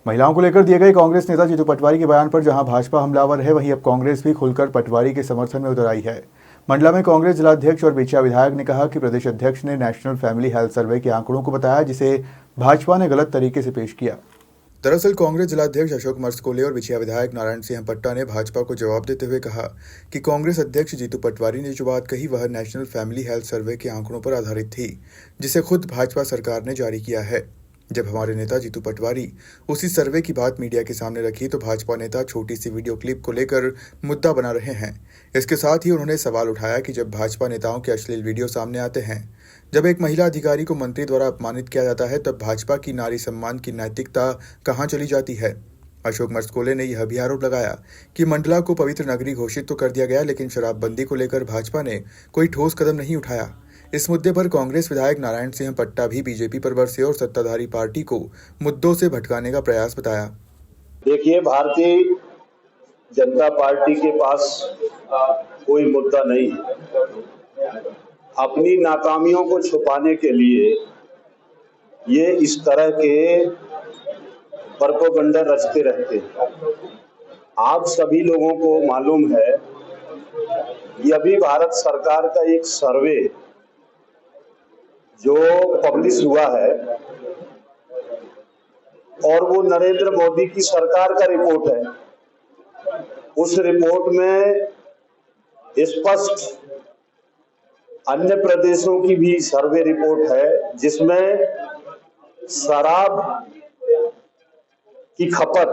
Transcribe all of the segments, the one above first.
महिलाओं को लेकर दिए गए कांग्रेस नेता जीतू पटवारी के बयान पर जहां भाजपा हमलावर है, वहीं अब कांग्रेस भी खुलकर पटवारी के समर्थन में उतर आई है। मंडला में कांग्रेस जिलाध्यक्ष और बिछिया विधायक ने कहा कि प्रदेश अध्यक्ष ने नेशनल फैमिली हेल्थ सर्वे के आंकड़ों को बताया, जिसे भाजपा ने गलत तरीके से पेश किया। दरअसल कांग्रेस जिलाध्यक्ष अशोक मरसकोले और बिछिया विधायक नारायण सिंह पट्टा ने भाजपा को जवाब देते हुए कहा कि कांग्रेस अध्यक्ष जीतू पटवारी ने जो बात कही वह नेशनल फैमिली हेल्थ सर्वे के आंकड़ों पर आधारित थी, जिसे खुद भाजपा सरकार ने जारी किया है। जब हमारे नेता जीतू पटवारी उसी सर्वे की बात मीडिया के सामने रखी तो भाजपा नेता छोटी सी वीडियो क्लिप को लेकर मुद्दा बना रहे हैं। इसके साथ ही उन्होंने सवाल उठाया कि जब भाजपा नेताओं के अश्लील वीडियो सामने आते हैं, जब एक महिला अधिकारी को मंत्री द्वारा अपमानित किया जाता है, तब भाजपा की नारी सम्मान की नैतिकता कहां चली जाती है। अशोक मरसकोले ने यह भी आरोप लगाया कि मंडला को पवित्र नगरी घोषित तो कर दिया गया, लेकिन शराबबंदी को लेकर भाजपा ने कोई ठोस कदम नहीं उठाया। इस मुद्दे पर कांग्रेस विधायक नारायण सिंह पट्टा भी बीजेपी पर बरसे और सत्ताधारी पार्टी को मुद्दों से भटकाने का प्रयास बताया। देखिए, भारतीय जनता पार्टी के पास कोई मुद्दा नहीं है। अपनी नाकामियों को छुपाने के लिए ये इस तरह के प्रोपेगेंडा रचते रहते हैं। आप सभी लोगों को मालूम है कि अभी भारत सरकार का एक सर्वे जो पब्लिश हुआ है और वो नरेंद्र मोदी की सरकार का रिपोर्ट है। उस रिपोर्ट में स्पष्ट अन्य प्रदेशों की भी सर्वे रिपोर्ट है, जिसमें शराब की खपत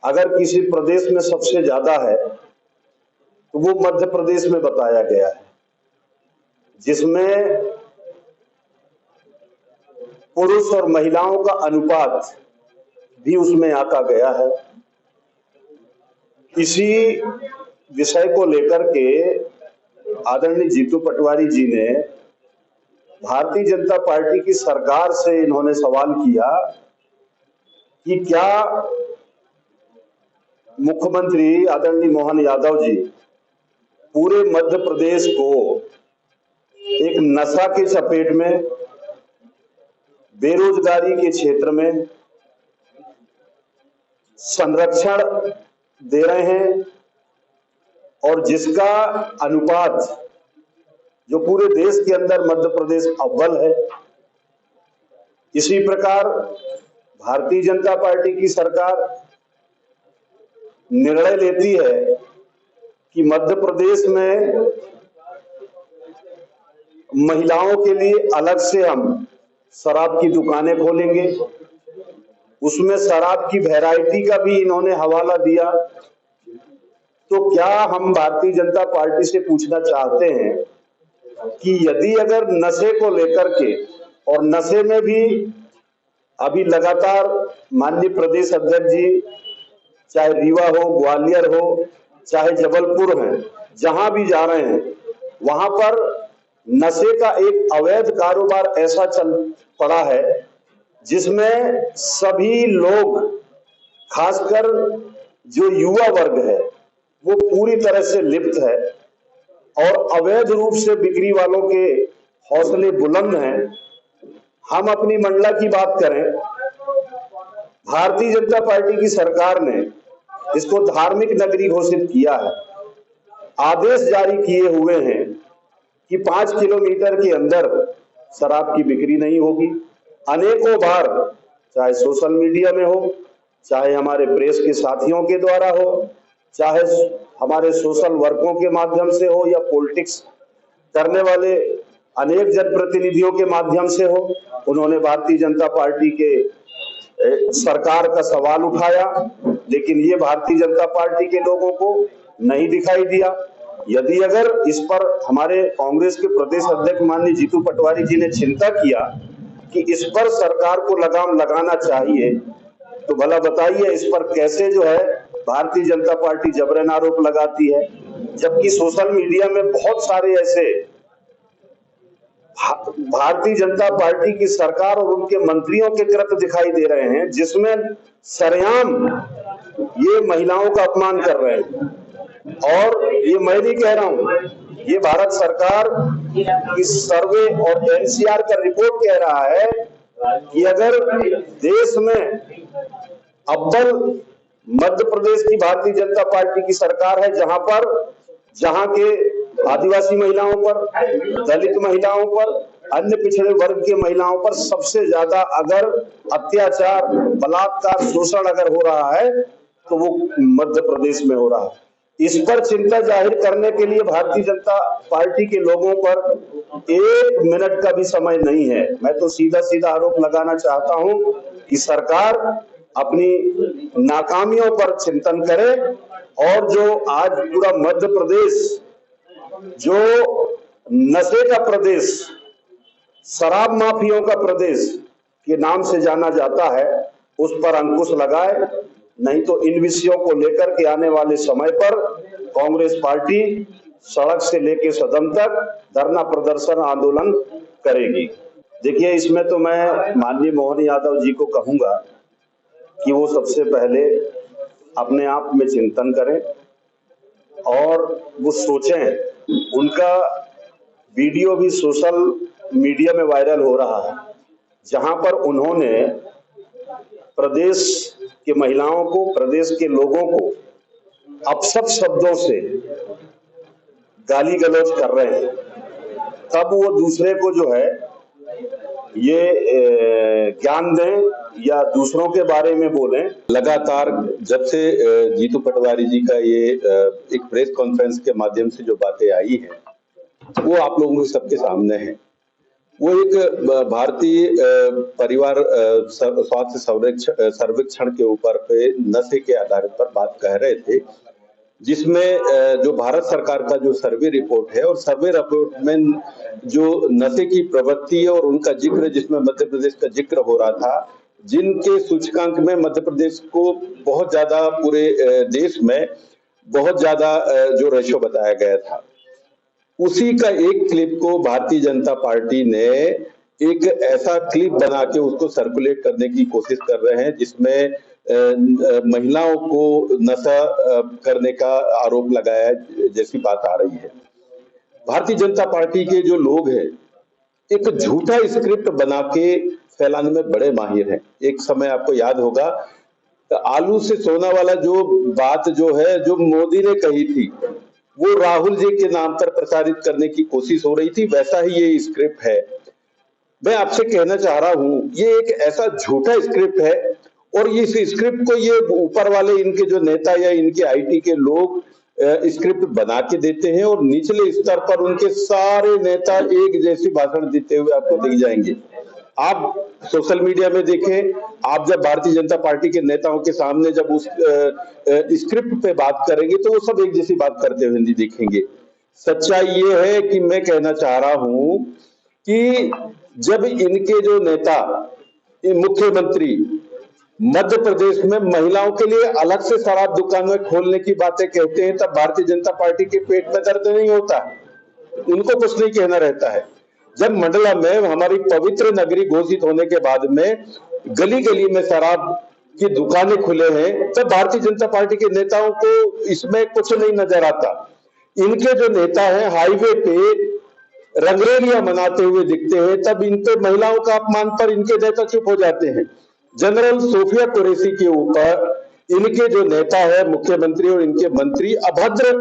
अगर किसी प्रदेश में सबसे ज्यादा है तो वो मध्य प्रदेश में बताया गया है, जिसमें पुरुष और महिलाओं का अनुपात भी उसमें आंका गया है। इसी विषय को लेकर के आदरणीय जीतू पटवारी जी ने भारतीय जनता पार्टी की सरकार से इन्होंने सवाल किया कि क्या मुख्यमंत्री आदरणीय मोहन यादव जी पूरे मध्य प्रदेश को एक नशा की चपेट में, बेरोजगारी के क्षेत्र में संरक्षण दे रहे हैं, और जिसका अनुपात जो पूरे देश के अंदर मध्य प्रदेश अव्वल है। इसी प्रकार भारतीय जनता पार्टी की सरकार निर्णय लेती है कि मध्य प्रदेश में महिलाओं के लिए अलग से हम शराब की दुकानें खोलेंगे। उसमें शराब की वैरायटी का भी इन्होंने हवाला दिया। तो क्या हम भारतीय जनता पार्टी से पूछना चाहते हैं कि यदि अगर नशे को लेकर के, और नशे में भी अभी लगातार माननीय प्रदेश अध्यक्ष जी चाहे रीवा हो, ग्वालियर हो, चाहे जबलपुर है, जहां भी जा रहे हैं वहां पर नशे का एक अवैध कारोबार ऐसा चल पड़ा है जिसमें सभी लोग, खासकर जो युवा वर्ग है, वो पूरी तरह से लिप्त है और अवैध रूप से बिक्री वालों के हौसले बुलंद हैं। हम अपनी मंडला की बात करें, भारतीय जनता पार्टी की सरकार ने इसको धार्मिक नगरी घोषित किया है। आदेश जारी किए हुए हैं कि 5 किलोमीटर के अंदर शराब की बिक्री नहीं होगी। अनेकों बार, चाहे सोशल मीडिया में हो, चाहे हमारे प्रेस के साथियों के द्वारा हो, चाहे हमारे सोशल वर्कों के माध्यम से हो, या पॉलिटिक्स करने वाले अनेक जनप्रतिनिधियों के माध्यम से हो, उन्होंने भारतीय जनता पार्टी के सरकार का सवाल उठाया, लेकिन ये भारतीय जनता पार्टी के लोगों को नहीं दिखाई दिया। यदि अगर इस पर हमारे कांग्रेस के प्रदेश अध्यक्ष माननीय जीतू पटवारी जी ने चिंता किया कि इस पर सरकार को लगाम लगाना चाहिए, तो भला बताइए इस पर कैसे जो है भारतीय जनता पार्टी जबरन आरोप लगाती है, जबकि सोशल मीडिया में बहुत सारे ऐसे भारतीय जनता पार्टी की सरकार और उनके मंत्रियों के कृत्य दिखाई दे रहे हैं, जिसमें सरेआम ये महिलाओं का अपमान कर रहे हैं। और ये मैं नहीं कह रहा हूं, ये भारत सरकार की सर्वे और एनसीआर का रिपोर्ट कह रहा है कि अगर देश में अव्वल मध्य प्रदेश की भारतीय जनता पार्टी की सरकार है, जहां के आदिवासी महिलाओं पर, दलित महिलाओं पर, अन्य पिछड़े वर्ग के महिलाओं पर सबसे ज्यादा अगर अत्याचार, बलात्कार, शोषण अगर हो रहा है तो वो मध्य प्रदेश में हो रहा है। इस पर चिंता जाहिर करने के लिए भारतीय जनता पार्टी के लोगों पर 1 मिनट का भी समय नहीं है। मैं तो सीधा सीधा आरोप लगाना चाहता हूं कि सरकार अपनी नाकामियों पर चिंतन करे और जो आज पूरा मध्य प्रदेश जो नशे का प्रदेश, शराब माफियों का प्रदेश के नाम से जाना जाता है, उस पर अंकुश लगाए, नहीं तो इन विषयों को लेकर के आने वाले समय पर कांग्रेस पार्टी सड़क से लेकर सदन तक धरना प्रदर्शन आंदोलन करेगी। देखिए, इसमें तो मैं माननीय मोहन यादव जी को कहूंगा कि वो सबसे पहले अपने आप में चिंतन करें और वो सोचें। उनका वीडियो भी सोशल मीडिया में वायरल हो रहा है, जहां पर उन्होंने प्रदेश के महिलाओं को, प्रदेश के लोगों को अपशब्द शब्दों से गाली गलौज कर रहे हैं। तब वो दूसरे को जो है ये ज्ञान दें या दूसरों के बारे में बोलें। लगातार जब से जीतू पटवारी जी का ये एक प्रेस कॉन्फ्रेंस के माध्यम से जो बातें आई हैं वो आप लोगों के सबके सामने है। वो एक भारतीय परिवार स्वास्थ्य सर्वेक्षण के ऊपर पे नशे के आधार पर बात कह रहे थे, जिसमें जो भारत सरकार का जो सर्वे रिपोर्ट है और सर्वे रिपोर्ट में जो नशे की प्रवृत्ति और उनका जिक्र, जिसमें मध्य प्रदेश का जिक्र हो रहा था, जिनके सूचकांक में मध्य प्रदेश को बहुत ज्यादा पूरे देश में बहुत ज्यादा जो रेशो बताया गया था, उसी का एक क्लिप को भारतीय जनता पार्टी ने एक ऐसा क्लिप बना के उसको सर्कुलेट करने की कोशिश कर रहे हैं, जिसमें महिलाओं को नशा करने का आरोप लगाया जैसी बात आ रही है। भारतीय जनता पार्टी के जो लोग हैं एक झूठा स्क्रिप्ट बना के फैलाने में बड़े माहिर हैं। एक समय आपको याद होगा, आलू से सोना वाला जो बात जो है, जो मोदी ने कही थी, वो राहुल जी के नाम पर प्रचारित करने की कोशिश हो रही थी। वैसा ही ये स्क्रिप्ट है। मैं आपसे कहना चाह रहा हूं, ये एक ऐसा झूठा स्क्रिप्ट है और इस स्क्रिप्ट को ये ऊपर वाले इनके जो नेता या इनके आईटी के लोग स्क्रिप्ट बना के देते हैं और निचले स्तर पर उनके सारे नेता एक जैसी भाषण देते हुए आपको दिख जाएंगे। आप सोशल मीडिया में देखें, आप जब भारतीय जनता पार्टी के नेताओं के सामने जब उस स्क्रिप्ट पे बात करेंगे तो वो सब एक जैसी बात करते हुए नहीं दिखेंगे। सच्चाई ये है कि मैं कहना चाह रहा हूं कि जब इनके जो नेता, मुख्यमंत्री मध्य प्रदेश में महिलाओं के लिए अलग से शराब दुकानें खोलने की बातें कहते हैं, तब भारतीय जनता पार्टी के पेट में दर्द नहीं होता, उनको कुछ नहीं कहना रहता है। जब मंडला में हमारी पवित्र नगरी घोषित होने के बाद में गली गली में शराब की दुकानें खुले हैं, तब भारतीय जनता पार्टी के नेताओं को इसमें कुछ नहीं नजर आता। इनके जो नेता हैं हाईवे पे रंगरेलियां मनाते हुए दिखते हैं, तब इन पे महिलाओं का अपमान पर इनके नेता चुप हो जाते हैं। जनरल सोफिया कुरैशी के ऊपर इनके जो नेता है, मुख्यमंत्री और इनके मंत्री अभद्र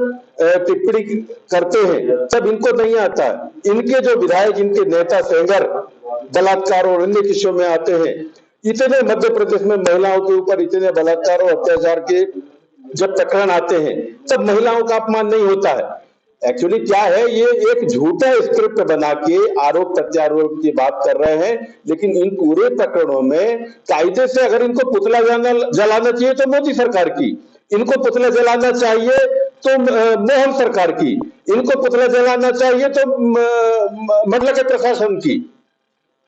टिप्पणी करते हैं, तब इनको नहीं आता। इनके जो विधायक, इनके नेता सेंगर बलात्कार और अन्य किस्सों में आते हैं। इतने मध्य प्रदेश में महिलाओं के ऊपर इतने बलात्कार और अत्याचार के जब प्रकरण आते हैं, तब महिलाओं का अपमान नहीं होता है। एक्चुअली क्या है, ये एक झूठा स्क्रिप्ट बना के आरोप प्रत्यारोप की बात कर रहे हैं, लेकिन इन पूरे प्रकरणों में कायदे से अगर इनको पुतला जलाना चाहिए तो मोदी सरकार की, इनको पुतला जलाना चाहिए तो मोहन सरकार की, इनको पुतला जलाना चाहिए तो मंडला के प्रशासन की।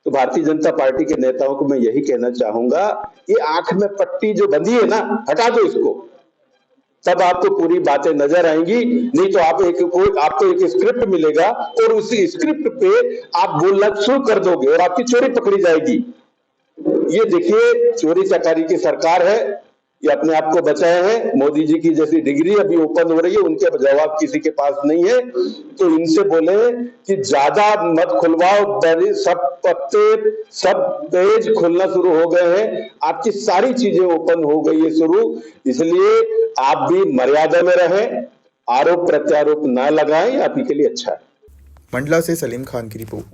तो भारतीय जनता पार्टी के नेताओं को मैं यही कहना चाहूंगा, ये आंख में पट्टी जो बंधी है ना, हटा दो इसको, तब आपको पूरी बातें नजर आएंगी। नहीं तो आपको एक स्क्रिप्ट मिलेगा और उसी स्क्रिप्ट पे आप बोलना शुरू कर दोगे और आपकी चोरी पकड़ी जाएगी। ये देखिए, चोरी चकारी की सरकार है। ये अपने आप को बचाए हैं। मोदी जी की जैसी डिग्री अभी ओपन हो रही है, उनके जवाब किसी के पास नहीं है, तो इनसे बोले कि ज्यादा मत खुलवाओ, सब पत्ते सब पेज खुलना शुरू हो गए हैं, आपकी सारी चीजें ओपन हो गई है शुरू, इसलिए आप भी मर्यादा में रहें, आरोप प्रत्यारोप ना लगाएं, आप ही के लिए अच्छा है। मंडला से सलीम खान की रिपोर्ट।